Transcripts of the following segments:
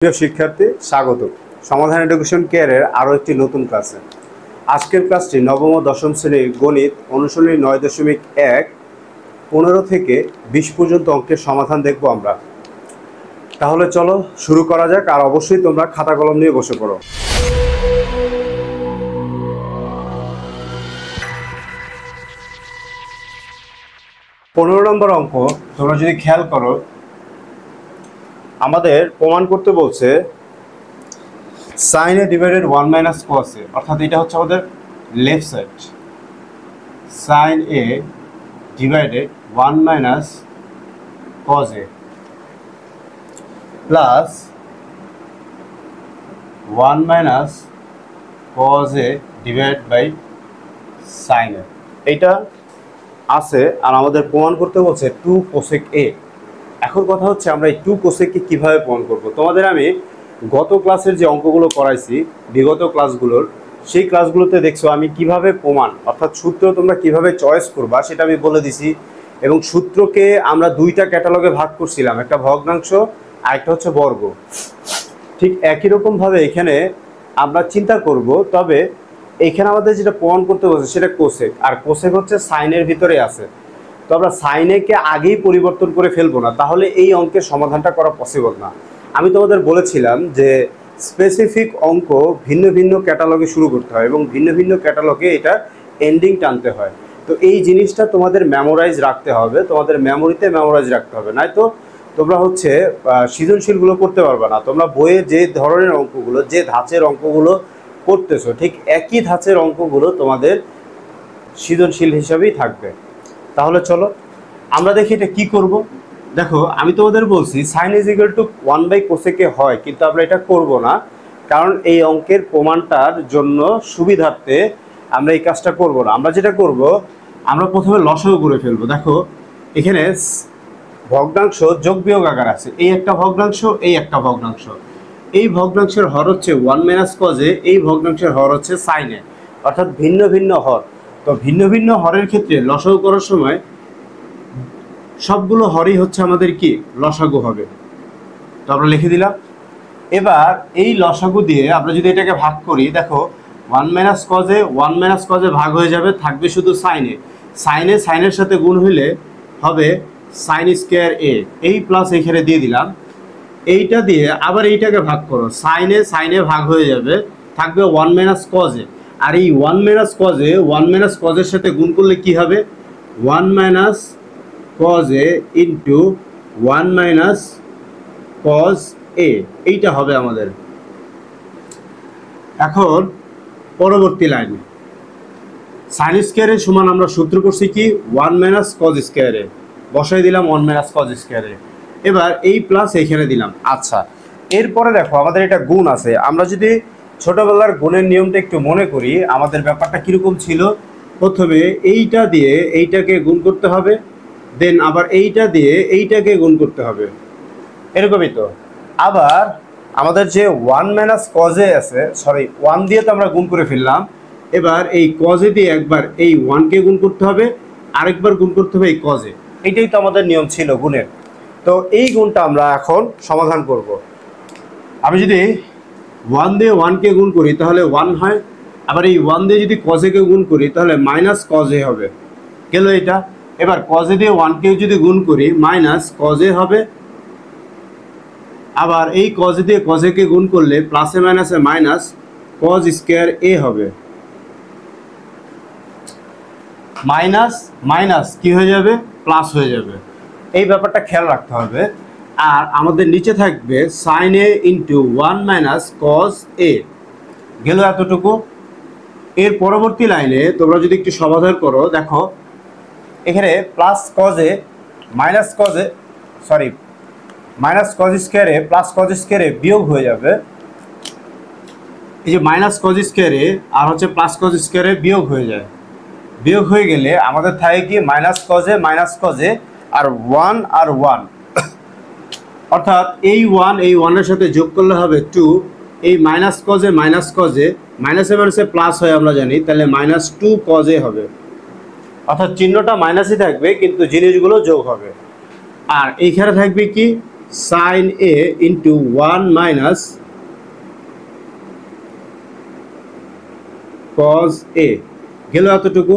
প্রিয় শিক্ষার্থী, স্বাগত সমাধান এডুকেশন কেয়ারের আরও একটি নতুন ক্লাসে। আজকের ক্লাসটি নবম ও দশম শ্রেণীর গণিত অনুশীলনী 9.1 15 থেকে 20 পর্যন্ত অঙ্কের সমাধান দেখব আমরা। তাহলে চলো শুরু করা যাক, আর অবশ্যই তোমরা খাতা কলম নিয়ে বসে পড়ো। পনেরো নম্বর অঙ্ক তোমরা যদি খেয়াল করো, আমাদের প্রমাণ করতে বলছে sin a divided 1 minus cos a, অর্থাৎ এটা হচ্ছে আমাদের left side. sin a divided 1 minus cos a plus 1 minus cos a divided by sin a, এটা আছে। আর আমাদের প্রমাণ করতে বলছে 2 cosec a। এখন কথা হচ্ছে আমরা এই 2 cosecকে কিভাবে প্রমাণ করব। তোমাদের আমি গত ক্লাসের যে অঙ্কগুলো করাইছি, বিগত ক্লাসগুলোর, সেই ক্লাসগুলোতে দেখছো আমি কিভাবে প্রমাণ অর্থাৎ সূত্র তোমরা কিভাবে চয়েস করবা সেটা আমি বলে দিছি। এবং সূত্রকে আমরা দুইটা ক্যাটালগে ভাগ করছিলাম, একটা ভগ্নাংশ আর একটা হচ্ছে বর্গ। ঠিক একই রকমভাবে এখানে আমরা চিন্তা করব, তবে এখানে আমাদের যেটা প্রমাণ করতে বলছে সেটা কোসেক, আর কোসেক হচ্ছে সাইনের ভিতরে আছে। তো আমরা সাইনেকে আগেই পরিবর্তন করে ফেলবো না, তাহলে এই অঙ্কের সমাধানটা করা পসিবল না। আমি তোমাদের বলেছিলাম যে স্পেসিফিক অঙ্ক ভিন্ন ভিন্ন ক্যাটালগে শুরু করতে হয় এবং ভিন্ন ভিন্ন ক্যাটালগে এটা এন্ডিং টানতে হয়। তো এই জিনিসটা তোমাদের মেমোরাইজ রাখতে হবে, তোমাদের মেমোরিতে মেমোরাইজ রাখতে হবে, নয়তো তোমরা হচ্ছে সৃজনশীলগুলো করতে পারবে না। তোমরা বইয়ে যে ধরনের অঙ্কগুলো, যে ধাঁচের অঙ্কগুলো করতেছো, ঠিক একই ধাঁচের অঙ্কগুলো তোমাদের সৃজনশীল হিসাবেই থাকবে। তাহলে চলো আমরা দেখি এটা কি করব। দেখো, আমি তোমাদের বলছি sign is equal two 1/cosec হয়, কিন্তু আমরা এটা করব না, কারণ এই অঙ্কের প্রমাণটার জন্য সুবিধার্থে আমরা এই কাজটা করব না। আমরা যেটা করব, আমরা প্রথমে লসাগু করে ফেলবো। দেখো এখানে ভগ্নাংশ যোগ বিয়োগ আকার আছে, এই একটা ভগ্নাংশ, এই একটা ভগ্নাংশ। এই ভগ্নাংশের হর হচ্ছে 1 মাইনাস cos a, এই ভগ্নাংশের হর হচ্ছে sin a, অর্থাৎ ভিন্ন ভিন্ন হর। তো ভিন্ন ভিন্ন হরের ক্ষেত্রে লসাগু করার সময় সবগুলো হরই হচ্ছে আমাদের কি লসাগু হবে। তো আমরা লিখে দিলাম। এবার এই লসাগু দিয়ে আমরা যদি এটাকে ভাগ করি, দেখো 1 minus cos a 1 minus cos a ভাগ হয়ে যাবে, থাকবে শুধু sin a। সাইনের সাথে গুণ হইলে হবে sin স্কয়ার a, এই প্লাস এখানে দিয়ে দিলাম। এইটা দিয়ে আবার এইটাকে ভাগ করো, sin a ভাগ হয়ে যাবে, থাকবে 1 মাইনাস cos a। আর এই 1 মাইনাস cos এর সাথে গুণ করলে কি হবে, 1 minus cos a into 1 minus cos a, এইটা হবে আমাদের। এখন পরবর্তী লাইনে সাইন স্কয়ারের সমান আমরা সূত্র করছি কি 1 মাইনাস cos স্কয়ারে, বসাই দিলাম 1 মাইনাস cos স্কয়ারে। এবার এই প্লাস এইখানে দিলাম। আচ্ছা, এরপরে দেখো আমাদের এটা গুণ আছে। আমরা যদি ছোটবেলার গুণের নিয়মটা একটু মনে করি, আমাদের ব্যাপারটা কীরকম ছিল, প্রথমে এইটা দিয়ে এইটাকে গুণ করতে হবে, দেন আবার এইটা দিয়ে এইটাকে গুণ করতে হবে, এরকমই তো। আবার আমাদের যে 1 মাইনাস cos a আছে, 1 দিয়ে তো আমরা গুণ করে ফেললাম। এবার এই cos a দিয়ে একবার এই 1কে গুণ করতে হবে, আরেকবার গুণ করতে হবে এই cos a। এইটাই তো আমাদের নিয়ম ছিল গুণের। তো এই গুণটা আমরা এখন সমাধান করব। আমি যদি 1 দিয়ে 1কে গুণ করি তাহলে 1 হয়, আবার এই 1 দিয়ে যদি cos a কে গুণ করি তাহলে মাইনাস cos a হবে, গেল এটা। এবার cos a দিয়ে 1কে যদি গুণ করি মাইনাস cos a হবে, আবার এই cos a দিয়ে cos a কে গুণ করলে প্লাসে মাইনাসে মাইনাস cos স্কয়ার a হবে। মাইনাস মাইনাস কি হয়ে যাবে, প্লাস হয়ে যাবে। এই ব্যাপারটা খেয়াল রাখতে হবে। আর আমাদের নিচে থাকবে sin a into 1 minus cos a, গেল এতটুকু। এর পরবর্তী লাইনে তোমরা যদি একটু সমাধান করো, দেখো এখানে plus cos a minus cos a minus cos স্কয়ারে প্লাস cos স্কয়ারে বিয়োগ হয়ে যাবে। এই যে মাইনাস cos স্কয়ারে আর হচ্ছে প্লাস cos স্কয়ারে বিয়োগ হয়ে যায়। বিয়োগ হয়ে গেলে আমাদের থাকে কি মাইনাস cos a আর 1 আর 1, অর্থাৎ এই 1 এই 1 এর সাথে যোগ করলে হবে 2। এই মাইনাস cos a মাইনাসে মাইনাসে প্লাস হয় আমরা জানি, তাহলে মাইনাস 2 cos a হবে। অর্থাৎ চিহ্নটা মাইনাসই থাকবে কিন্তু জিনিসগুলো যোগ হবে। আর এইখানে থাকবে কি sine a into 1 minus cos a. গেল এতটুকু।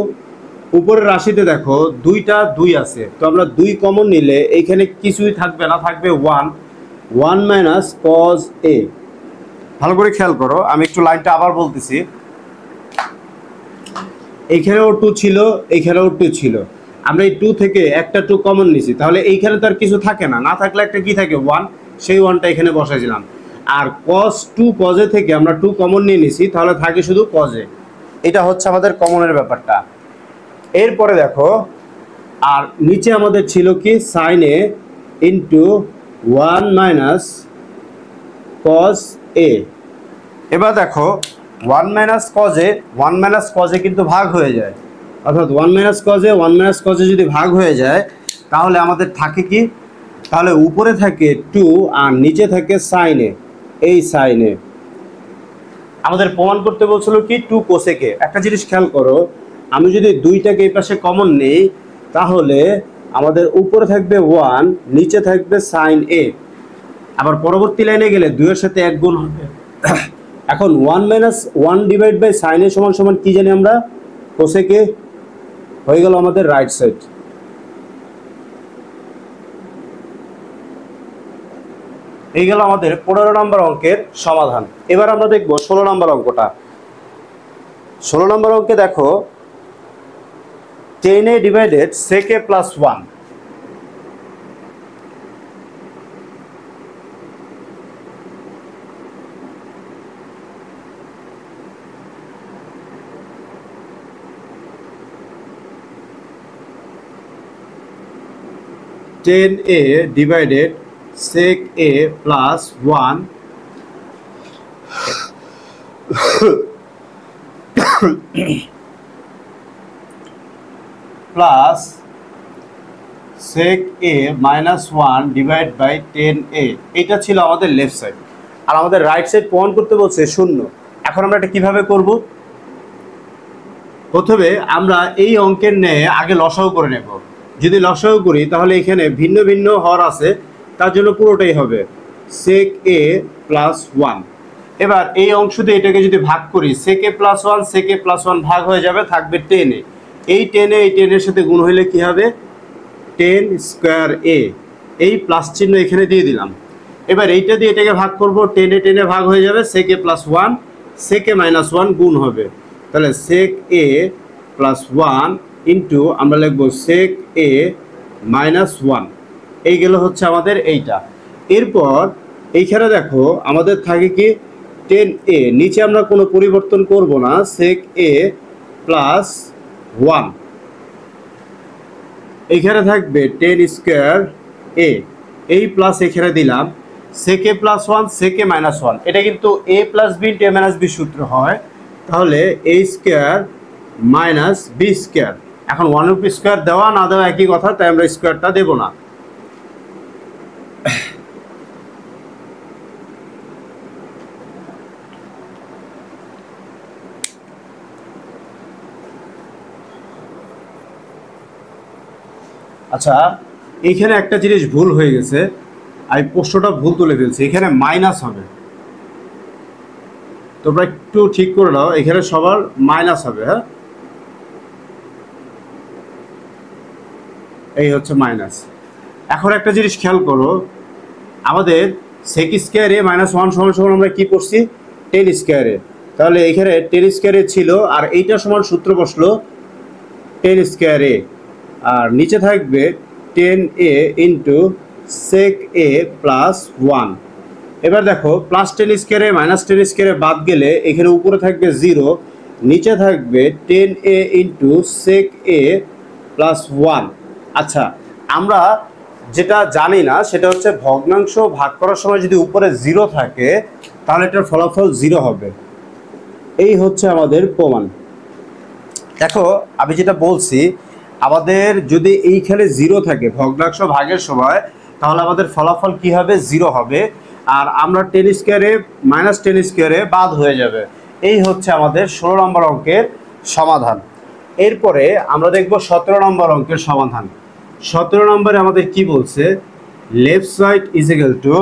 উপরের রাশিতে দেখো দুইটা 2 আছে, তো আমরা 2 কমন নিলে এইখানে কিছুই থাকবে না, থাকবে 1 মাইনাস কজ এ। ভালো করে খেয়াল করো, আমি একটু লাইনটা আবার বলতেছি। এইখানেও 2 ছিল, এইখানেও 2 ছিল, আমরা এই 2 থেকে একটা 2 কমন নিছি, তাহলে এইখানে তো আর কিছু থাকে না, না থাকলে একটা কি থাকে 1, সেই 1টা এখানে বসাইছিলাম। আর cos 2 cos এ থেকে আমরা 2 কমন নিয়ে নিছি, তাহলে থাকে শুধু cos এ। এটা হচ্ছে আমাদের কমনের ব্যাপারটা। এরপরে দেখো, আর নিচে আমাদের ছিল কি sin a into 1 minus cos a। এবার দেখো 1 মাইনাস cos এ 1 মাইনাস cos এ কিন্তু ভাগ হয়ে যায়, অর্থাৎ 1 মাইনাস cos এ 1 মাইনাস cos এ যদি ভাগ হয়ে যায় তাহলে আমাদের থাকে কি, তাহলে উপরে থাকে 2 আর নিচে থাকে sin a। এই sin a আমাদের প্রমাণ করতে বলছিল কি 2 cosec এ। একটা জিনিস খেয়াল করো, আমি যদি 2টাকে এই পাশে কমন নেই তাহলে আমাদের উপরে থাকবে 1, নিচে থাকবে sin a। আবার পরবর্তী লাইনে গেলে 2 এর সাথে 1 গুণ হবে। এখন 1 minus 1 divide by sin a সমান সমান কি জানি আমরা, cosec a। হয়ে গেল আমাদের রাইট সাইড। এই গেল আমাদের 15 নম্বর অঙ্কের সমাধান। এবার আমরা দেখব 16 নম্বর অঙ্কটা। 16 নম্বর অঙ্কে দেখো 10a divided sec a plus 1। (10a divided sec a plus 1) plus sec a minus 1 divided by 10a। এটা ছিল আমাদের লেফট সাইড, আর আমাদের রাইট সাইড প্রমাণ করতে বলছে 0। এখন আমরা এটা কিভাবে করব? প্রথমে আমরা এই অঙ্কের ন্যায় আগে লসাগু করে নেব। যদি লসাগু করি তাহলে এখানে ভিন্ন ভিন্ন হর আছে, তার জন্য পুরোটাই হবে sec a প্লাস 1। এবার এই অংশ দিয়ে এটাকে যদি ভাগ করি, sec a plus 1 sec a plus 1 ভাগ হয়ে যাবে, থাকবে 10a। এই 10a এই 10 এর সাথে গুণ হইলে কি হবে, 10 স্কয়ার a। এই প্লাস চিহ্ন এখানে দিয়ে দিলাম। এবার এইটা দিয়ে এটাকে ভাগ করব, 10 এ 10 এ ভাগ হয়ে যাবে, sec a plus 1 sec a minus 1 গুণ হবে, তাহলে sec a প্লাস 1 ইন্টু আমরা লিখবো sec a মাইনাস 1। এই গেল হচ্ছে আমাদের এইটা। এরপর এইখানে দেখো আমাদের থাকে কি 10a, নিচে আমরা কোনো পরিবর্তন করব না, sec a প্লাস 1। এখানে থাকবে 10 স্কয়ার a। এই প্লাস এখানে দিলাম sec a plus 1 sec a minus 1। এটা কিন্তু a plus b into a minus b সূত্র হয়, তাহলে a square minus b square. এখন 1 রুপি স্কয়ার দেওয়া না দেওয়া একই কথা, তাই আমরা স্কয়ারটা দেব না। আচ্ছা, এইখানে একটা জিনিস ভুল হয়ে গেছে, আমি প্রশ্নটা ভুল তুলে ফেলছি। এখানে মাইনাস হবে, তোমরা একটু ঠিক করে নাও, এখানে সবার মাইনাস হবে। হ্যাঁ, এই হচ্ছে মাইনাস। এখন একটা জিনিস খেয়াল করো, আমাদের sec স্কয়ার a মাইনাস 1 সমান সমান আমরা কি করছি, 10 স্কয়ার a। তাহলে এখানে 10 স্কয়ার a ছিল, আর এইটা সমান সূত্র বসলো 10 স্কয়ার a, আর নিচে থাকবে 10a into sec a plus 1। এবার দেখো প্লাস 10 স্কয়ারে মাইনাস 10 স্কয়ারে বাদ গেলে এখানে উপরে থাকবে 0, নিচে থাকবে 10a into sec a plus 1। আচ্ছা, আমরা যেটা জানি না সেটা হচ্ছে ভগ্নাংশ ভাগ করার সময় যদি উপরে 0 থাকে তাহলে এটার ফলাফল 0 হবে। এই হচ্ছে আমাদের প্রমাণ। দেখো আমি যেটা বলছি, আমাদের যদি এইখানে 0 থাকে ভগ্নাংশ ভাগের সময়, তাহলে আমাদের ফলাফল কি হবে, 0 হবে। আর আমরা 10 স্কয়ারে মাইনাস 10 স্কয়ারে বাদ হয়ে যাবে। এই হচ্ছে আমাদের 16 নম্বর অঙ্কের সমাধান। এরপরে আমরা দেখব 17 নম্বর অঙ্কের সমাধান। 17 নম্বরে আমাদের কি বলছে, left side is equal to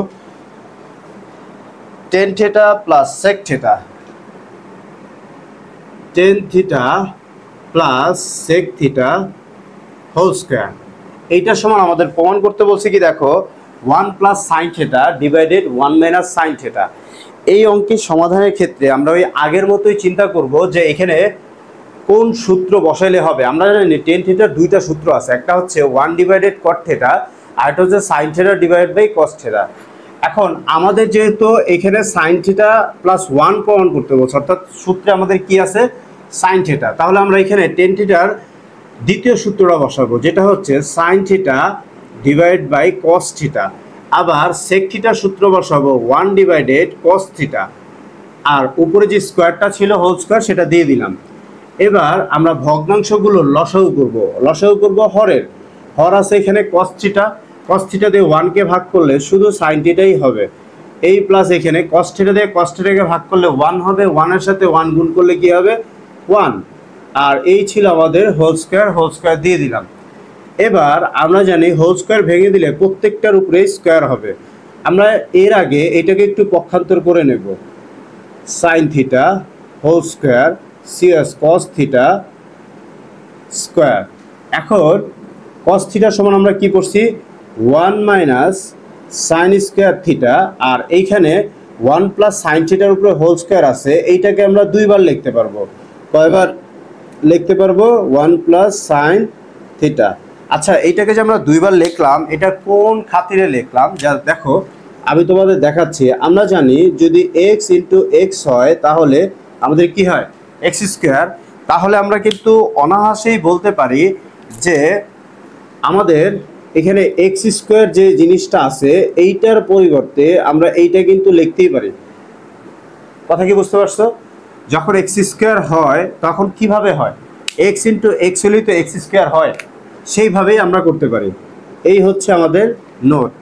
tan theta plus sec theta, tan theta plus sec theta whole square. এইটার সমান আমাদের প্রমাণ করতে বলছে কি দেখো, 1 plus sine theta divided 1 minus sine theta. এই অঙ্কের সমাধানের ক্ষেত্রে আমরা ওই আগের মতোই চিন্তা করব যে এখানে কোন সূত্র বসাইলে হবে। আমরা জানি টেন থিটার দুইটা সূত্র আছে, একটা হচ্ছে 1 ডিভাইডেড কট থিটা, আর একটা হচ্ছে sine theta divided by cos theta. এখন আমাদের যেহেতু এখানে সাইন থিটা প্লাস 1 প্রমাণ করতে বলছে, অর্থাৎ সূত্রে আমাদের কি আছে সাইন থিটা, তাহলে আমরা এখানে টেন থিটার দ্বিতীয় সূত্রটা বসাবো, যেটা হচ্ছে sine theta divide by cos theta. আবার সেক থিটার সূত্র বসাবো 1 ডিভাইডেড কস থিটা, আর উপরে যে স্কোয়ারটা ছিল হোল স্কোয়ার সেটা দিয়ে দিলাম। এবার আমরা ভগ্নাংশগুলো লসাগু করব। লসাগু করব হরের, হর আছে এখানে কস থিটা, কস থিটা দিয়ে 1কে ভাগ করলে শুধু সাইন থিটাই হবে, এই প্লাস এখানে কস থিটা দিয়ে কস থিটাকে ভাগ করলে 1 হবে, 1-এর সাথে 1 গুণ করলে কি হবে 1, আর এই ছিল আমাদের হোল স্কোয়ার দিয়ে দিলাম। এবার আমরা জানি হোল স্কোয়ার ভেঙে দিলে প্রত্যেকটার উপরে স্কোয়ার হবে। আমরা এর আগে এটাকে একটু পক্ষান্তর করে নেব, সাইন থিটা হোল স্কোয়ার সিএস কস থিটা স্কোয়ার। এখন কস থিটার সমান আমরা কি করছি 1 মাইনাস সাইন স্কোয়ার থিটা, আর এইখানে 1 প্লাস সাইন থিটার উপরে হোল স্কোয়ার আছে, এইটাকে আমরা দুইবার লিখতে পারবো। কয়বার লিখতে পারবো 1 প্লাস সাইন থিটা। আচ্ছা, এইটাকে যে আমরা দুইবার লিখলাম এটা কোন খাতিরে লিখলাম যা দেখো আমি তোমাদের দেখাচ্ছি। আমরা জানি যদি এক্স ইন্টু এক্স হয় তাহলে আমাদের কি হয় এক্স স্কোয়ার। তাহলে আমরা কিন্তু অনায়াসেই বলতে পারি যে আমাদের এখানে এক্স স্কোয়ার যে জিনিসটা আছে এইটার পরিবর্তে আমরা এইটা কিন্তু লিখতেই পারি। কথা কি বুঝতে পারছো? যখন এক্স স্কোয়ার হয় তখন কিভাবে হয়, এক্স ইন্টু এক্স হলেই তো এক্স স্কোয়ার হয়, সেইভাবেই আমরা করতে পারি। এই হচ্ছে আমাদের নোট।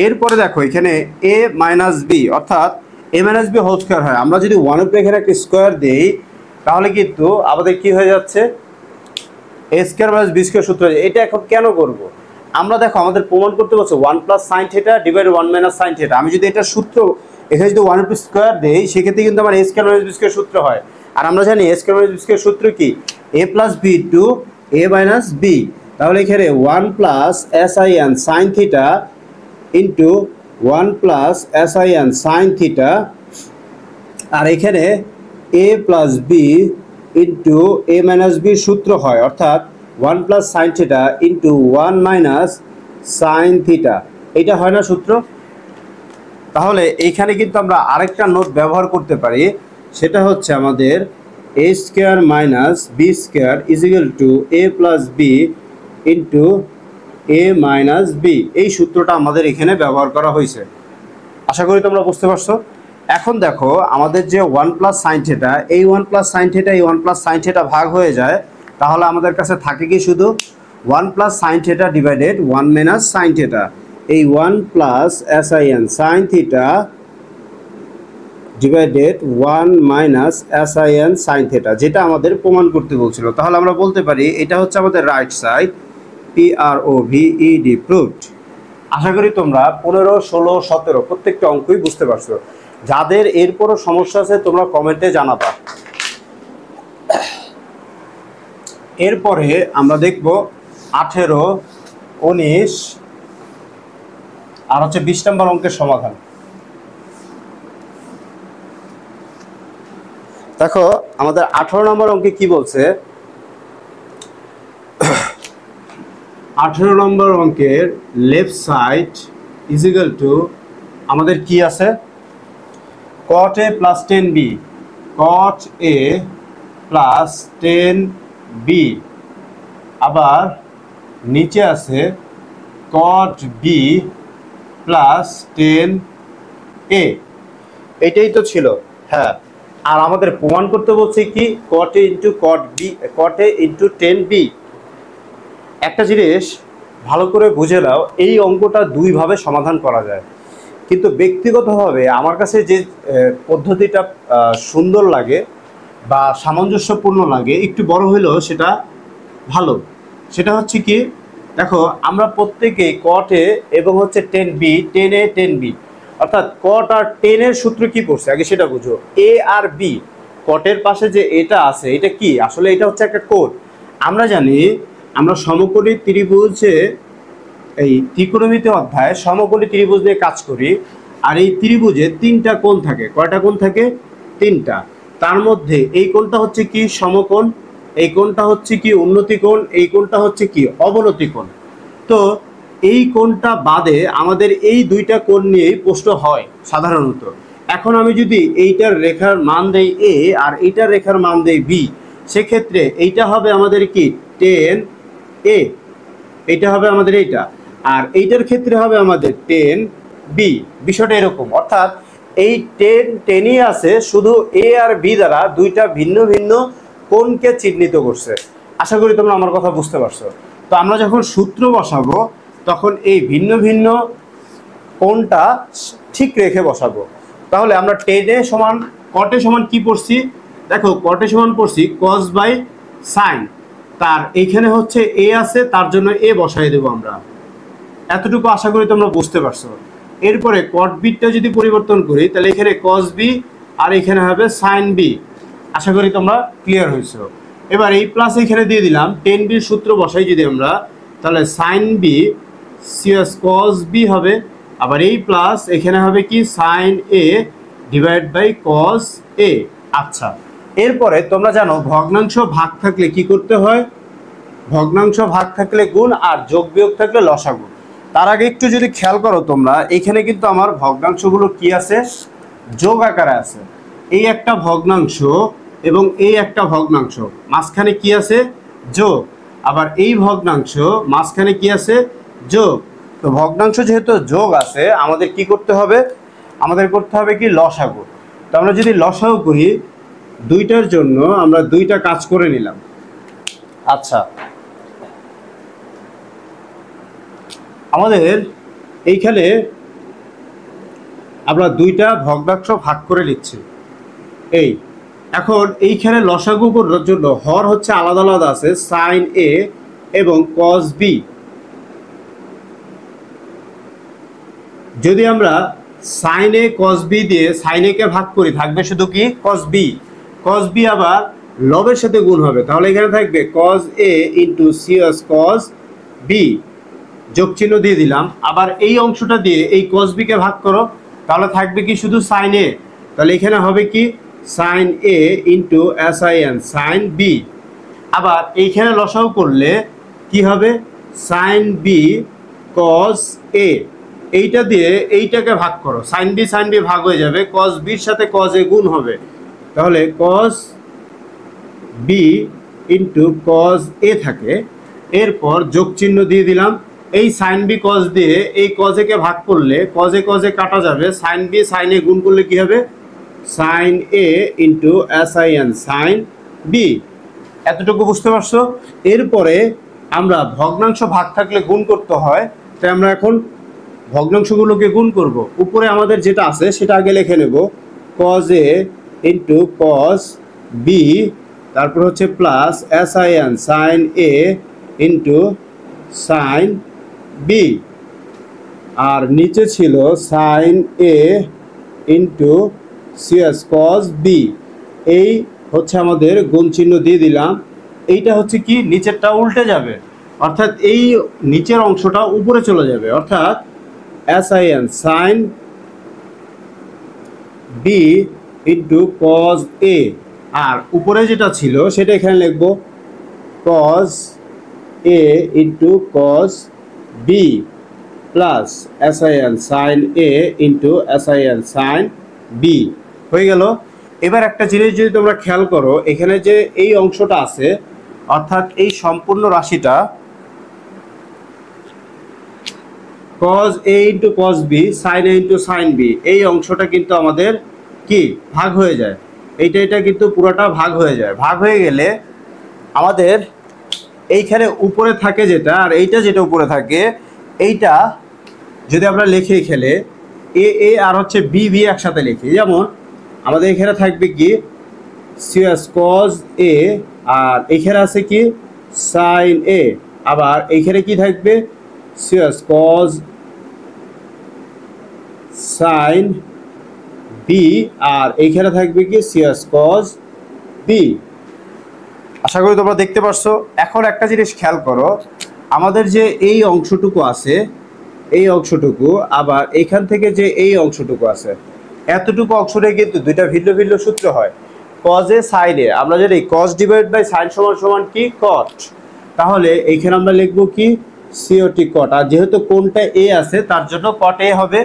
এরপরে দেখো এখানে এ মাইনাস বি, অর্থাৎ এ মাইনাস বি হোল স্কোয়ার হয়। আমরা যদি 1 উপরে এখানে একটা স্কোয়ার দিই তাহলে কিন্তু আমাদের কি হয়ে যাচ্ছে এ স্কোয়ার মাইনাস বি স্কোয়ার সূত্র। এটা এখন কেন করব? আমরা দেখো আমাদের প্রমাণ করতে বলছে 1 plus sine theta divide 1 minus sine theta. আমি যদি এটা সূত্র এখানে যদি 1 উপরে স্কোয়ার দেই সেক্ষেত্রে কিন্তু আমার A square minus B square সূত্র হয়। আর আমরা জানি A square minus B square সূত্র কি A plus B to A minus B. তাহলে এখানে 1 plus sin sine theta into 1 plus sin sine theta, আর এখানে A plus B into A minus B সূত্র হয়, অর্থাৎ 1 plus sine theta into 1 minus sine theta. এটা হয় না সূত্র? তাহলে এইখানে কিন্তু আমরা আরেকটা নোট ব্যবহার করতে পারি, সেটা হচ্ছে আমাদের A square minus B square is equal to A plus B into A minus B. এই সূত্রটা আমাদের এখানে ব্যবহার করা হয়েছে। আশা করি তোমরা বুঝতে পারছো। এখন দেখো আমাদের যে 1 প্লাস সাইন থিটা, এই 1 প্লাস সাইন থিটা এই 1 প্লাস সাইন থিটা ভাগ হয়ে যায়, তাহলে আমাদের কাছে থাকে কি শুধু 1 plus sine theta divided 1 minus sine theta. এই 1 plus sin sine theta divided 1 minus sin sine theta, যেটা আমাদের প্রমাণ করতে বলছিল। তাহলে আমরা বলতে পারি এটা হচ্ছে আমাদের রাইট সাইড, PROVED প্রুভড। আশা করি তোমরা 15, 16, 17 প্রত্যেকটা অঙ্কই বুঝতে পারছো। যাদের এরপরও সমস্যা আছে তোমরা কমেন্টে জানাবা। এরপরে আমরা দেখব 18, 19 আর হচ্ছে 20 নম্বর অঙ্কের সমাধান। দেখো আমাদের 18 নম্বর অঙ্কে কি বলছে। 18 নম্বর অঙ্কের left side is equal to আমাদের কি আছে cot a plus 10b, cot a plus 10b, আবার নিচে আছে cot b প্লাস 10a। এটাই তো ছিল, হ্যাঁ। আর আমাদের প্রমাণ করতে বলছে কি cot a into cot a into 10b। একটা জিনিস ভালো করে বুঝে নাও, এই অঙ্কটা দুইভাবে সমাধান করা যায়, কিন্তু ব্যক্তিগতভাবে আমার কাছে যে পদ্ধতিটা সুন্দর লাগে বা সামঞ্জস্যপূর্ণ লাগে, একটু বড় হলেও সেটা ভালো, সেটা হচ্ছে কি দেখো আমরা প্রত্যেকেই cot a এবং হচ্ছে tan b, tan a tan b, অর্থাৎ cot আর tan এর সূত্র কি পড়ছে আগে সেটা বুঝো। a আর b, cot এর পাশে যে এটা আছে এটা কি, আসলে এটা হচ্ছে একটা কোণ। আমরা জানি আমরা সমকোণী ত্রিভুজে এই ত্রিকোণমিতি অধ্যায়ে সমকোণী ত্রিভুজ নিয়ে কাজ করি। আর এই ত্রিভুজে তিনটা কোণ থাকে। কয়টা কোণ থাকে? তিনটা। তার মধ্যে এই কোণটা হচ্ছে কি সমকোণ, এই কোণটা হচ্ছে কি উন্নতি কোণ, এই কোণটা হচ্ছে কি অবনতি কোণ। তো এই কোণটা বাদে আমাদের এই দুইটা কোণ নিয়েই প্রশ্ন হয় সাধারণত। এখন আমি যদি এইটার রেখার মান দেই a আর এইটার রেখার মান দেই b, সেক্ষেত্রে এইটা হবে আমাদের কি tan a, এইটা হবে আমাদের এইটা, আর এইটার ক্ষেত্রে হবে আমাদের tan b। বিষয়টা এরকম, অর্থাৎ এই টেনই আছে শুধু a আর b দ্বারা দুইটা ভিন্ন ভিন্ন কোণকে চিহ্নিত করছে। আশা করি তোমরা আমার কথা বুঝতে পারছো। তো আমরা যখন সূত্র বসাবো তখন এই ভিন্ন ভিন্ন কোণটা ঠিক রেখে বসাবো। তাহলে আমরা টেনে সমান কটে সমান কি পড়ছি? দেখো কটে সমান পড়ছি cos বাই সাইন, তার এইখানে হচ্ছে a আছে তার জন্য a বসাই দেবো আমরা। এতটুকু আশা করি তোমরা বুঝতে পারছো। এরপরে cot বিটা যদি পরিবর্তন করি তাহলে এখানে cos b আর এখানে হবে sin b। আশা করি তোমরা ক্লিয়ার হয়েছো। এবার এই প্লাস এখানে দিয়ে দিলাম, tan b সূত্র বসাই যদি আমরা, তাহলে sin b cos b হবে। আবার এই প্লাস এখানে হবে কি sin a divide by cos a। আচ্ছা, এরপরে তোমরা জানো ভগ্নাংশ ভাগ থাকলে কি করতে হয়? ভগ্নাংশ ভাগ থাকলে গুণ আর যোগ বিয়োগ থাকলে লসাগু। তার আগে একটু যদি খেয়াল করো তোমরা, এখানে কিন্তু আমার ভগ্নাংশগুলো কি আছে? যোগ আকারে আছে। এই একটা ভগ্নাংশ এবং এই একটা ভগ্নাংশ, মাঝখানে কি আছে? যোগ। আবার এই ভগ্নাংশ মাঝখানে কি আছে? যোগ। তো ভগ্নাংশ যেহেতু যোগ আছে আমাদের কি করতে হবে? আমাদের করতে হবে কি লসাগু। তো আমরা যদি লসাগু করি, দুইটার জন্য আমরা দুইটা কাজ করে নিলাম। আচ্ছা, আমাদের এইখানে আমরা দুইটা ভগ্নাংশ ভাগ করে নিচ্ছি। এই এখন এইখানে লসাগু করার জন্য হর হচ্ছে আলাদা আলাদা আছে, sin a এবং cos b। যদি আমরা sin a cos b দিয়ে sin a কে ভাগ করি থাকবে শুধু কি cos b। cos b আবার লবের সাথে গুণ হবে, তাহলে এখানে থাকবে cos a into cos b, যোগ চিহ্ন দিয়ে দিলাম। আবার এই অংশটা দিয়ে এই cos b কে ভাগ করো, তাহলে থাকবে কি শুধু sin a, তাহলে এখানে হবে কি sin a into sin b। আবার এইখানে লসাগু করলে কি হবে? sin b cos a, এইটা দিয়ে এইটাকে ভাগ করো, sin b ভাগ হয়ে যাবে, cos b এর সাথে cos a গুণ হবে, তাহলে cos b into cos a থাকে। এরপর যোগ চিহ্ন দিয়ে দিলাম। এই sin b cos দিয়ে এই cos a কে ভাগ করলে cos a কাটা যাবে, sin b sin a গুণ করলে কি হবে? sin a into sin b। এতটুকু বুঝতে পারছো? এরপরে আমরা ভগ্নাংশ ভাগ থাকলে গুণ করতে হয়, তাই আমরা এখন ভগ্নাংশগুলোকে গুণ করব। উপরে আমাদের যেটা আছে সেটা আগে লিখে নেব, cos a into cos b, তারপর হচ্ছে plus sin a into sin b, আর নিচে ছিল sin a into cos b। এই হচ্ছে আমাদের গুণ চিহ্ন দিয়ে দিলাম। এইটা হচ্ছে কি নিচেরটা উল্টে যাবে, অর্থাৎ এই নিচের অংশটা উপরে চলে যাবে, অর্থাৎ sin b into cos a, আর উপরে যেটা ছিল সেটা এখানে লিখব cos a into cos b plus sin a into sin b। হয়ে গেল। এবার একটা জিনিস যদি তোমরা খেয়াল করো, এখানে যে এই অংশটা আছে অর্থাৎ এই সম্পূর্ণ রাশিটা cos a into cos b sin a into sin b, এই অংশটা কিন্তু আমাদের কি ভাগ হয়ে যায়। এটা কিন্তু পুরোটা ভাগ হয়ে যায়। ভাগ হয়ে গেলে আমাদের এইখানে উপরে থাকে যেটা, আর এইটা যেটা উপরে থাকে, এইটা যদি আমরা লিখে খেলে a আর হচ্ছে b একসাথে লিখি, যেমন আমাদের এখানে থাকবে কি cos a আর এখানে আছে কি sin a, আবার এইখানে কি থাকবে সিএস কজ সাইন বি, আর এইখানে থাকবে কি সিএস কজ বি। আশা করি তোমরা দেখতে পারছো। এখন একটা জিনিস খেয়াল করো, আমাদের যে এই অংশটুকু আছে, এই অংশটুকু, আবার এইখান থেকে যে এই অংশটুকু আছে, এতটুকু অংশটা কিন্তু দুইটা ভিন্ন ভিন্ন সূত্র হয়। কজে সাইনে আমরা জানি কজ ডিভাইড বাই সাইন সমান সমান কি কট, তাহলে এইখানে আমরা লিখবো কি সিওটি কট, আর যেহেতু কোনটা এ আছে তার জন্য কট এ হবে।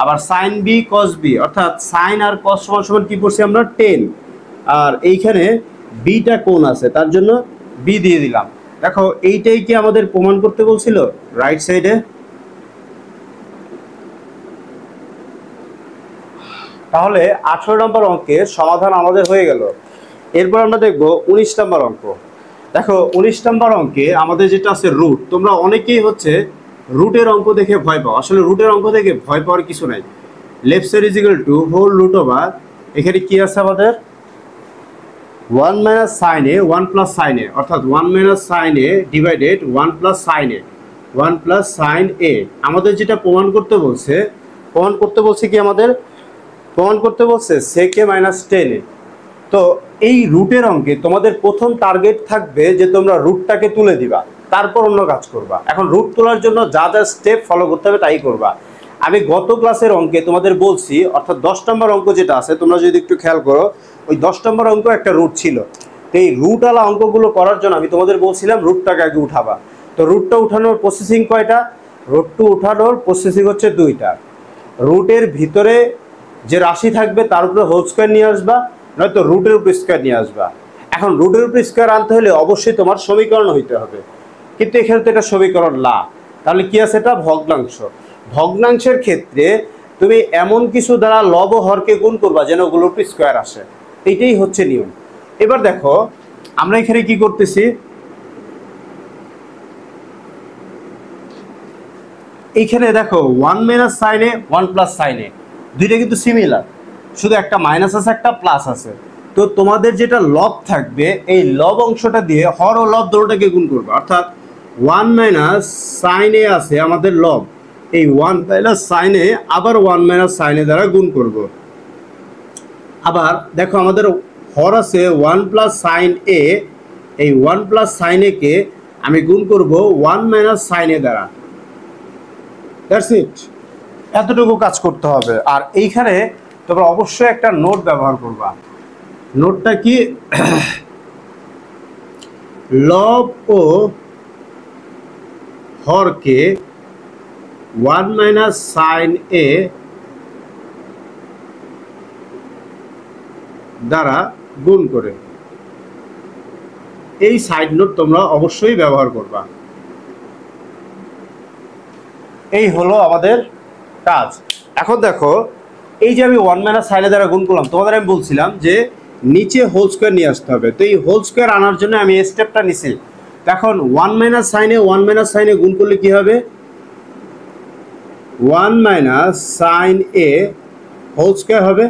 আবার সাইন বি কস বি, অর্থাৎ সাইন আর কস সমান সমান কি করছি আমরা 10, আর এইখানে বিটা কোণ আছে তার জন্য বি দিয়ে দিলাম। দেখো এইটাই কি আমাদের প্রমাণ করতে বলছিল রাইট সাইডে। তাহলে 18 নম্বর অঙ্কের সমাধান আমাদের হয়ে গেল। এরপর আমরা দেখব 19 নম্বর অঙ্ক। দেখো 19 নম্বর অঙ্কে আমাদের যেটা আছে রুট, তোমরা অনেকেই হচ্ছে রুটের অঙ্ক দেখে ভয় পাও। আসলে রুটের অঙ্ক দেখে ভয় পাওয়ার কিছু নাই। Left side is equal to whole root over, এখানে কি আছে আমাদের 1 minus sine a 1 plus sine a, অর্থাৎ 1 minus sine a divided 1 plus sine a, 1 plus sine a. আমাদের যেটা প্রমাণ করতে বলছে কি আমাদের প্রমাণ করতে বলছে sec a মাইনাস 10 এ। তো এই রুটের অঙ্কে তোমাদের প্রথম টার্গেট থাকবে যে তোমরা রুটটাকে তুলে দিবা, তারপর অন্য কাজ করবা। এখন রুট তোলার জন্য যা যা স্টেপ ফলো করতে হবে তাই করবা। আমি গত ক্লাসের অঙ্কে তোমাদের বলছি, অর্থাৎ 10 নম্বর অঙ্ক যেটা আছে, তোমরা যদি একটু খেয়াল করো, ওই 10 নম্বর অঙ্ক একটা রুট ছিল। তো এই রুটওয়ালা অঙ্কগুলো করার জন্য আমি তোমাদের বলছিলাম রুটটাকে আগে উঠাবা। তো রুটটা উঠানোর প্রসেসিং কয়টা? রুটটা উঠানোর প্রসেসিং হচ্ছে দুইটা। রুটের ভিতরে যে রাশি থাকবে তার উপরে হোল স্কোয়ার নিয়ে আসবা, নয়তো রুটের উপর স্কোয়ার নিয়ে আসবা। এখন রুটের উপর স্কোয়ার আনতে হলে অবশ্যই তোমার সমীকরণ হইতে হবে, কিন্তু এখানে তো এটা সমীকরণ না। তাহলে কি আছে? এটা ভগ্নাংশ। ভগ্নাংশের ক্ষেত্রে তুমি এমন কিছু দ্বারা লব ও হরকে গুণ করবা যেন ওগুলোর উপর স্কোয়ার আসে, এইটাই হচ্ছে নিয়ম। এবার দেখো আমরা এখানে কি করতেছি, এইখানে দেখো 1 minus sine a 1 plus sine এ, দুইটা কিন্তু সিমিলার, শুধু একটা মাইনাস আছে একটা প্লাস আছে। তো তোমাদের যেটা লব থাকবে, এই লব অংশটা দিয়ে হর ও লব দুটোটাকে গুণ করবে, অর্থাৎ 1 মাইনাস সাইন এ আছে আমাদের লব, এই 1 মাইনাস সাইন এ আবার 1 মাইনাস সাইন এ দ্বারা গুণ করব। আবার দেখো আমাদের হর আছে 1 প্লাস সাইন এ, এই 1 প্লাস সাইন এ কে আমি গুণ করব 1 মাইনাস সাইন এ দ্বারা। দ্যাটস ইট, এতটুকু কাজ করতে হবে। আর এইখানে তোমরা অবশ্যই একটা নোট ব্যবহার করবা। নোটটা কি? লব ও হরকে 1 মাইনাস সাইন এ দ্বারা গুণ করে, এই সাইড নোট তোমরা অবশ্যই ব্যবহার করবা। এই হলো আমাদের কাজ। এখন দেখো এই যে আমি 1 মাইনাস সাইন এ দ্বারা গুণ করলাম, তোমাদের আমি বলছিলাম যে নিচে হোল স্কোয়ার নিয়ে আসতে হবে। তো এই হোল স্কোয়ার আনার জন্য আমি এই স্টেপটা নিছি। এখন 1 minus sine a 1 minus sine a গুণ করলে কি হবে? 1 minus sine a whole square হবে,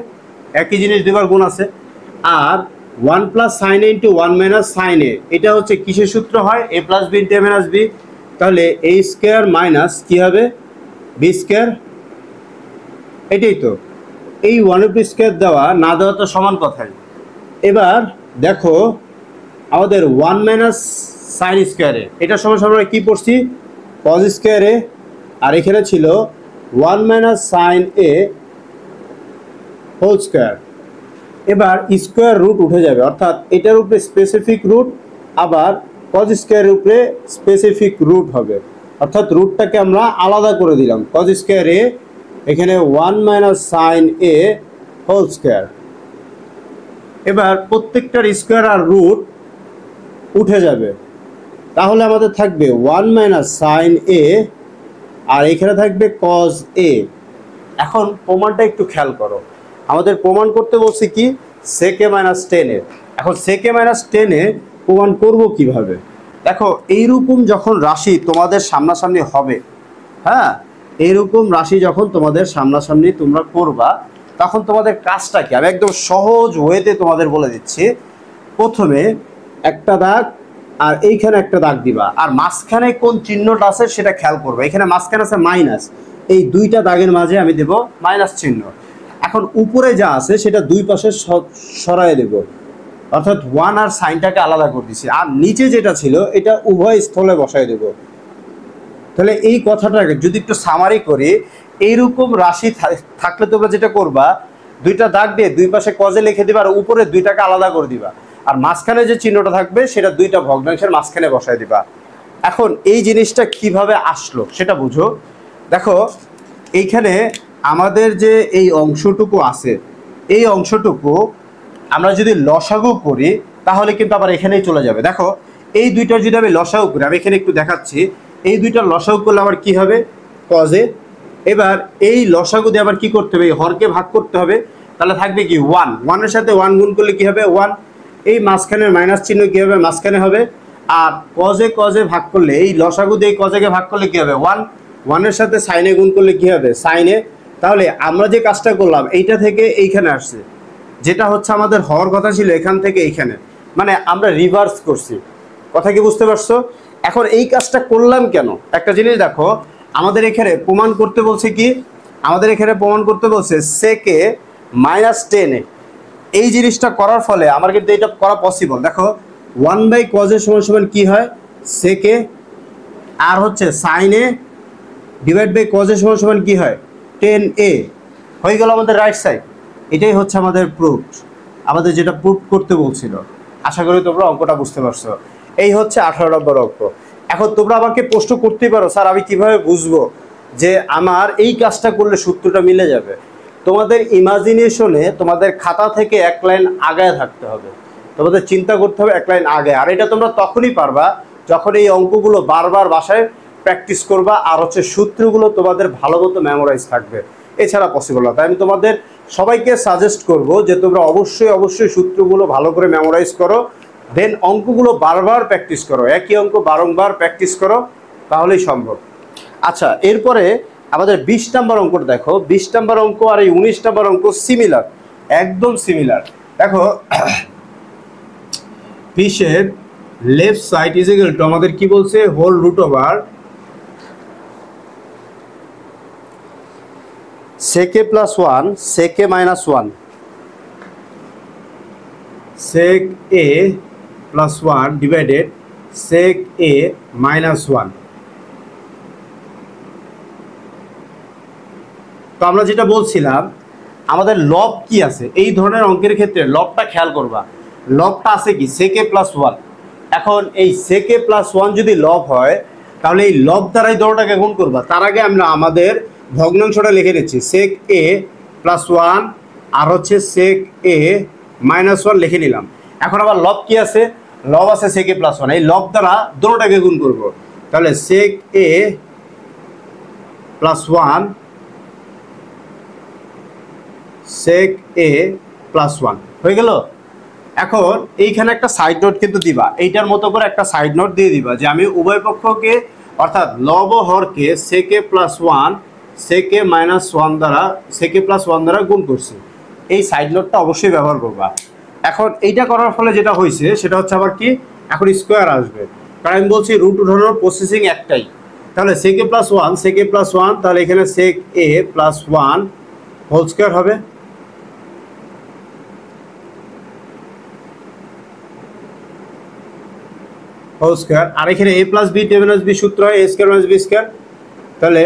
একই জিনিস দুবার গুণ আছে। আর 1 plus sine a into 1 minus sine a, এটা হচ্ছে কিসের সূত্র হয়? A plus B into A minus B. তাহলে এ স্কোয়ার মাইনাস কি হবে? B square. এটাই তো, এই 1 উপর স্কোয়ার দেওয়া না দেওয়া তো সমান কথাই। এবার দেখো আমাদের 1 মাইনাস সাইন স্কোয়ারে, এটা সমান আমরা কি পড়ছি? কজ স্কোয়ারে। আর এখানে ছিল 1 minus sine a whole square. এবার স্কোয়ার রুট উঠে যাবে, অর্থাৎ এটার উপরে স্পেসিফিক রুট, আবার কজ স্কোয়ারের উপরে স্পেসিফিক রুট হবে, অর্থাৎ রুটটাকে আমরা আলাদা করে দিলাম। কজ স্কোয়ারে এখানে 1 minus sine a whole square. এবার প্রত্যেকটার স্কোয়ার আর রুট উঠে যাবে, তাহলে আমাদের থাকবে 1 মাইনাস সাইন এ, আর এখানে থাকবে কজ এ। এখন প্রমাণটা একটু খেয়াল করো, আমাদের প্রমাণ করতে বলছি কি sec a মাইনাস 10 এ। এখন sec a মাইনাস 10 এ প্রমাণ করব কিভাবে? দেখো এইরকম যখন রাশি তোমাদের সামনাসামনি হবে, হ্যাঁ, এইরকম রাশি যখন তোমাদের সামনাসামনি তোমরা করবা, তখন তোমাদের কাজটা কি? আমি একদম সহজ ওয়েতে তোমাদের বলে দিচ্ছি। প্রথমে একটা দাগ আর এইখানে একটা দাগ দিবা, আর মাঝখানে কোন চিহ্নটা আছে সেটা খেয়াল করবে। এখানে মাঝখানে আছে মাইনাস, এই দুইটা দাগের মাঝে আমি দেব মাইনাস চিহ্ন। এখন উপরে যা আছে সেটা দুই পাশে সরাই দেব, অর্থাৎ ওয়ান আর সাইনটাকে আলাদা করে দিছি। আর নিচে যেটা ছিল এটা উভয় স্থলে বসাই দেব। তাহলে এই কথাটাকে যদি একটু সামারি করি, এইরকম রাশি থাকলে তোমরা যেটা করবা, দুইটা দাগ দিয়ে দুই পাশে কজে লিখে দিবা আর উপরে দুইটাকে আলাদা করে দিবা, আর মাঝখানে যে চিহ্নটা থাকবে সেটা দুইটা ভগ্নাংশের মাঝখানে বসায় দিবা। এখন এই জিনিসটা কিভাবে আসলো সেটা বুঝো। দেখো এইখানে আমাদের যে এই অংশটুকু আছে, এই অংশটুকু আমরা যদি লসাগু করি তাহলে কিন্তু আবার এখানেই চলে যাবে। দেখো এই দুইটার যদি আমি লসাগু করি, আমি এখানে একটু দেখাচ্ছি, এই দুইটার লসাগু করলে আবার কি হবে, কজে। এবার এই লসাগু দিয়ে আবার কি করতে হবে, হরকে ভাগ করতে হবে, তাহলে থাকবে কি ওয়ান, ওয়ানের সাথে ওয়ান গুণ করলে কি হবে ওয়ান, এই মাঝখানের মাইনাস চিহ্ন কি হবে মাঝখানে হবে, আর কজে কজে ভাগ করলে এই লসাগু দিয়ে কজেকে ভাগ করলে কি হবে ওয়ান, ওয়ানের সাথে সাইনে গুণ করলে কি হবে সাইনে। তাহলে আমরা যে কাজটা করলাম এইটা থেকে এইখানে আসছে, যেটা হচ্ছে আমাদের হওয়ার কথা ছিল এখান থেকে এইখানে, মানে আমরা রিভার্স করছি। কথা কি বুঝতে পারছো? এখন এই কাজটা করলাম কেন, একটা জিনিস দেখো, আমাদের এখানে প্রমাণ করতে বলছে কি, আমাদের এখানে প্রমাণ করতে বলছে সেকে মাইনাস টেনে। এই জিনিসটা করার ফলে আমার কিন্তু এটা করা পসিবল। দেখো ওয়ান বাই কজের সমান সমান কি হয় সেকে, আর হচ্ছে সাইনে ডিভাইড বাই কজের সমান সমান কি হয় টেন এ, হয়ে গেল আমাদের রাইট সাইড। এটাই হচ্ছে আমাদের প্রুফ, আমাদের যেটা প্রুফ করতে বলছিল। আশা করি তোমরা অঙ্কটা বুঝতে পারছো। এই হচ্ছে 18 নম্বর অঙ্ক। এখন তোমরা আমাকে প্রশ্ন করতেই পারো, স্যার আমি কিভাবে বুঝবো যে আমার এই কাজটা করলে সূত্রটা মিলে যাবে? তোমাদের ইমাজিনেশনে তোমাদের খাতা থেকে এক লাইন আগায় থাকতে হবে, তোমাদের চিন্তা করতে হবে এক লাইন আগে। আর এটা তোমরা তখনই পারবা যখন এই অঙ্কগুলো বারবার বাসায় প্র্যাকটিস করবা, আর হচ্ছে সূত্রগুলো তোমাদের ভালো মতো মেমোরাইজ থাকবে, এছাড়া পসিবল না। তাই আমি তোমাদের সবাইকে সাজেস্ট করব যে তোমরা অবশ্যই সূত্রগুলো ভালো করে মেমোরাইজ করো, দেন অঙ্কগুলো বারবার প্র্যাকটিস করো, একই অঙ্ক বারংবার প্র্যাকটিস করো, তাহলেই সম্ভব। আচ্ছা, এরপরে আমাদের 20 নম্বর অঙ্কটা দেখো। 20 নম্বর অঙ্ক আর এই 19 নম্বর অঙ্ক সিমিলার, একদম সিমিলার। দেখো 20 এর left side is equal to আমাদের কি বলছে, whole root over sec a plus one sec a minus one, sec A plus one divided sec a minus one. তো আমরা যেটা বলছিলাম, আমাদের লব কি আছে এই ধরনের অঙ্কের ক্ষেত্রে, লবটা খেয়াল করবা, লবটা আছে কি সেকে প্লাস ওয়ান। এখন এই সেকে প্লাস ওয়ান যদি লব হয় তাহলে এই লব দ্বারাই দরটাকে গুণ করবা। তার আগে আমরা আমাদের ভগ্নাংশটা লিখে নিচ্ছি, সেক এ প্লাস ওয়ান আর হচ্ছে সেক এ মাইনাস ওয়ান লিখে নিলাম। এখন আবার লব কি আছে, লব আছে সেকে প্লাস ওয়ান, এই লব দ্বারা দরটাকে গুণ করব। তাহলে সেক এ প্লাস ওয়ান সেক এ প্লাস ওয়ান হয়ে গেল। এখন এইখানে একটা সাইড নোট কিন্তু দিবা, এইটার মতো করে একটা সাইড নোট দিয়ে দিবা যে আমি উভয় পক্ষকে অর্থাৎ লব ও হরকে সেকে plus one sec a minus one দ্বারা সেকে প্লাস ওয়ান দ্বারা গুণ করছি। এই সাইড নোটটা অবশ্যই ব্যবহার করবা। এখন এইটা করার ফলে যেটা হয়েছে সেটা হচ্ছে আবার কি, এখন স্কোয়ার আসবে, কারণ আমি বলছি রুট উঠানোর প্রসেসিং একটাই। তাহলে সেকে প্লাস ওয়ান, তাহলে এখানে সেক এ প্লাস ওয়ান হোল স্কোয়ার হবে, হোল স্কোয়ার। আর এখানে A plus B minus B সূত্র হয় এ স্কোয়ার মাইনাস বি স্কোয়ার, তাহলে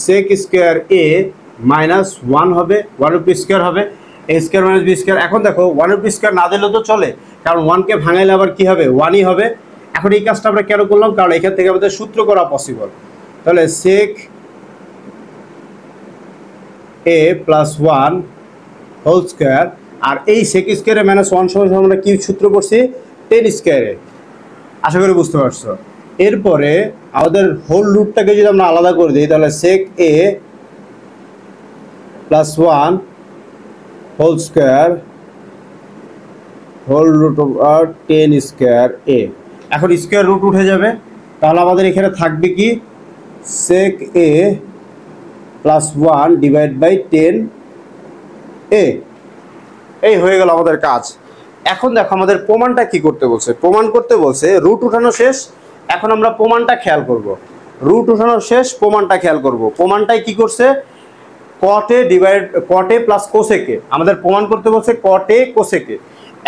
সেক স্কোয়ার এ মাইনাস ওয়ান হবে, ওয়ান রুট বি স্কোয়ার হবে, এ স্কোয়ার মাইনাস বি স্কোয়ার। এখন দেখো ওয়ান রুট বি স্কোয়ার না দিলেও তো চলে, কারণ ওয়ানকে ভাঙাইলে আবার কি হবে ওয়ানই হবে। এখন এই কাজটা আমরা কেন করলাম, কারণ এখান থেকে আমাদের সূত্র করা পসিবল। তাহলে সেক এ প্লাস ওয়ান হোল স্কোয়ার, আর এই সেক স্কোয়ারে মাইনাস ওয়ান সমান আমরা কি সূত্র করছি টেন স্কোয়ারে। আশা করি বুঝতে পারছো। এরপরে আমাদের হোল রুটটাকে যদি আমরা আলাদা করে দিই তাহলে sec A plus one whole square whole root over ten square A. এখন স্কোয়ার রুট উঠে যাবে, তাহলে আমাদের এখানে থাকবে কি sec A plus one divide by ten A. এই হয়ে গেল আমাদের কাজ। এখন দেখো আমাদের প্রমাণটা কি করতে বলছে, প্রমাণ করতে বলছে রুট উঠানো শেষ, এখন আমরা প্রমাণটা খেয়াল করব। রুট উঠানো শেষ, প্রমাণটা খেয়াল করব। প্রমাণটাই কি করছে, কটে প্লাস কোসেকে আমাদের প্রমাণ করতে বলছে, কটে কোসেকে।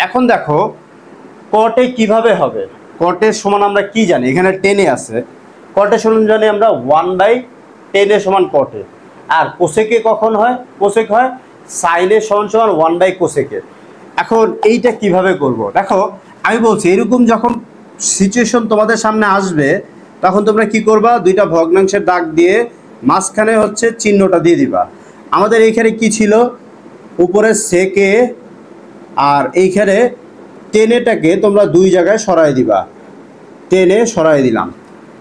এখন দেখো কটে কিভাবে হবে, কটের সমান আমরা কি জানি, এখানে টেনে আছে, কটের সমান জানি আমরা 1/10 সমান কটে। আর কোসেকে কখন হয়, কোসেক হয় সাইনের সমান সমান 1 কোসেকে। এখন এইটা কিভাবে করব, দেখো আমি বলছি এরকম যখন সিচুয়েশন তোমাদের সামনে আসবে তখন তোমরা কি করবা, দুইটা ভগ্নাংশের দাগ দিয়ে মাঝখানে হচ্ছে চিহ্নটা দিয়ে দিবা। আমাদের এইখানে কি ছিল, উপরে সেকে আর এইখানে টেনেটাকে তোমরা দুই জায়গায় সরাই দিবা, টেনে সরাই দিলাম,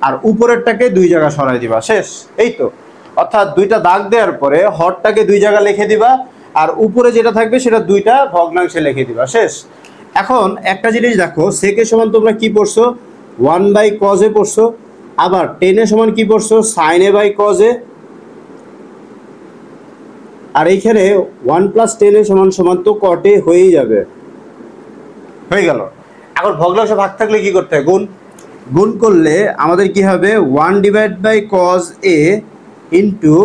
আর উপরেরটাকে দুই জায়গায় সরাই দিবা, শেষ। এই তো, অর্থাৎ দুইটা দাগ দেওয়ার পরে হরটাকে দুই জায়গায় লিখে দিবা, আর উপরে যেটা থাকবে সেটা দুইটা ভগ্নাংশে লিখে দিবা, শেষ। এখন একটা জিনিস দেখো, সেকে সমান তোমরা কি পড়ছো, 1/cos পড়ছো, আবার টেনে সমান কি পড়ছো, sin a/cos, আর এইখানে 1 + 10 সমান সমান তো কটে হয়েই যাবে, হয়ে গেল। এখন ভগ্নাংশ ভাগ থাকলে কি করতে হয়, গুণ। গুণ করলে আমাদের কি হবে, 1/cos a into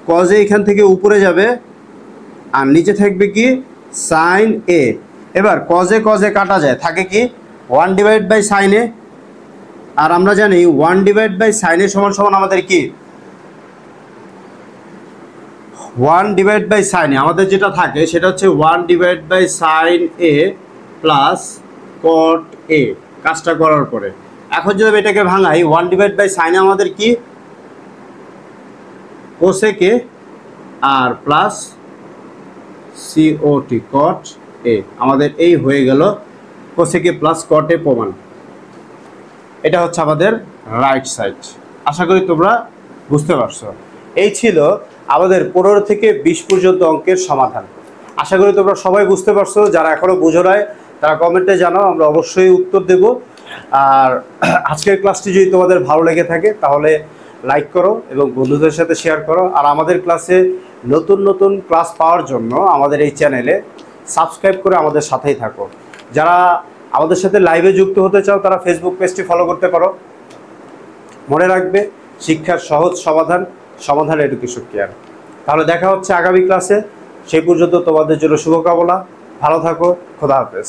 cos a, এখান থেকে উপরে যাবে আর নিচে থাকবে কি sin a। এবার cos a কাটা যায়, থাকে কি 1/sin a, আর আমরা জানি 1/sin a সমান সমান আমাদের কি 1/sin a, আমাদের যেটা থাকে সেটা হচ্ছে 1/sin a প্লাস cot a, কাজটা করার পরে। এখন যদি আমি এটাকে ভাঙাই, 1/sin a আমাদের কি cosec a আর প্লাস cot, cot a, আমাদের এই হয়ে গেল cosec a প্লাস cot a প্রমাণ। এটা হচ্ছে আমাদের রাইট সাইড। আশা করি তোমরা বুঝতে পারছো। এই ছিল আমাদের 15 থেকে 20 পর্যন্ত অঙ্কের সমাধান। আশা করি তোমরা সবাই বুঝতে পারছো। যারা এখনো বুঝো নাই তারা কমেন্টে জানাও, আমরা অবশ্যই উত্তর দেব। আর আজকের ক্লাসটি যদি তোমাদের ভালো লেগে থাকে তাহলে লাইক করো এবং বন্ধুদের সাথে শেয়ার করো। আর আমাদের ক্লাসে নতুন নতুন ক্লাস পাওয়ার জন্য আমাদের এই চ্যানেলে সাবস্ক্রাইব করে আমাদের সাথেই থাকো। যারা আমাদের সাথে লাইভে যুক্ত হতে চাও তারা ফেসবুক পেজটি ফলো করতে পারো। মনে রাখবে, শিক্ষার সহজ সমাধান, সমাধান এডুকেশন কেয়ার। তাহলে দেখা হচ্ছে আগামী ক্লাসে। সেই পর্যন্ত তোমাদের জন্য শুভকামনা। ভালো থাকো, খোদা হাফেজ।